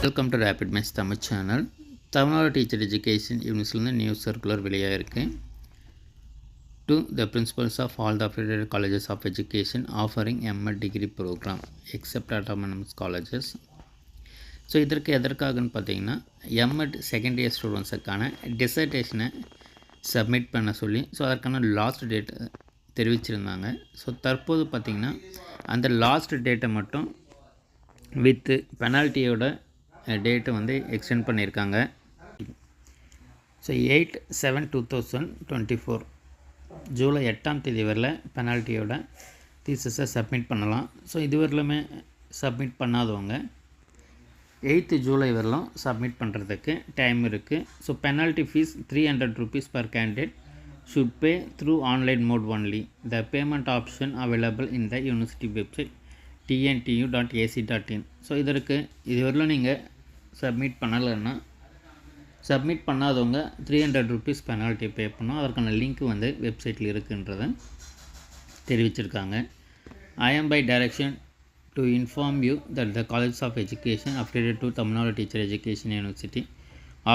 Welcome to rapid maths Tamil channel. Tamil Nadu teacher education யூனிவர்சிட்டியிலேருந்து news circular வெளியாக இருக்குது. To the principals of all the affiliated colleges of education offering MEd degree programme except autonomous colleges. So இதற்கு எதற்காகன்னு பார்த்தீங்கன்னா, MEd second year ஸ்டூடெண்ட்ஸுக்கான டிசர்டேஷனை submit பண்ண சொல்லி அதற்கான லாஸ்ட் டேட் தெரிவிச்சிருந்தாங்க. ஸோ தற்போது பார்த்திங்கன்னா அந்த லாஸ்ட் டேட்டை மட்டும் வித்து பெனால்ட்டியோட டேட்டு எக்ஸ்டெண்ட் பண்ணியிருக்காங்க. ஸோ 8/7/2024 ஜூலை 8ஆம் தேதி வரல பெனால்ட்டியோட தீசஸை சப்மிட் பண்ணலாம். ஸோ இதுவரையிலுமே சப்மிட் பண்ணாதவங்க 8th ஜூலை வரலாம் சப்மிட் பண்ணுறதுக்கு டைம் இருக்குது. So penalty fees ₹300 per candidate should pay through online mode only. The payment option available in the university website tntu.ac.in. So இதற்கு இதுவரையிலும் நீங்கள் சப்மிட் பண்ணலைன்னா சப்மிட் பண்ணாதவங்க ₹300 பெனால்ட்டி பே பண்ணோம். அதற்கான லிங்க் வெப்சைட்டில் இருக்குன்றதை தெரிவிச்சிருக்காங்க. I am by direction to inform you that the College of Education affiliated to Tamil Nadu Teacher Education University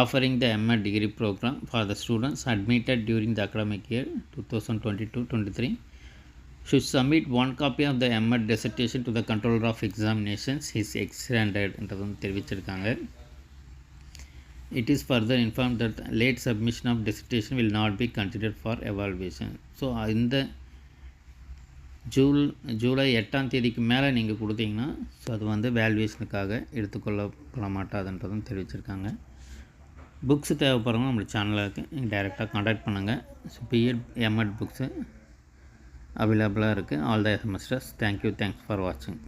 offering the MA degree program for the students admitted during the academic year 2022-23 should submit one copy of the MA dissertation to the Controller of Examinations is extended என்றதும் தெரிவிச்சிருக்காங்க. It is further informed that late submission of dissertation will not be considered for evaluation. So இந்த ஜூலை 8ஆம் தேதிக்கு மேலே நீங்கள் கொடுத்தீங்கன்னா so அது வேல்யூவேஷனுக்காக எடுத்துக்கொள்ளப்பட மாட்டாதுன்றதும் தெரிவிச்சிருக்காங்க. புக்ஸ் தேவைப்படுறவங்க நம்ம சேனலுக்கு நீங்கள் டைரெக்டாக கான்டாக்ட் பண்ணுங்கள். ஸோ பிஎட் எம்எட் புக்ஸு அவைலபிளாக இருக்குது all the semesters. Thank you, thanks for வாட்சிங்.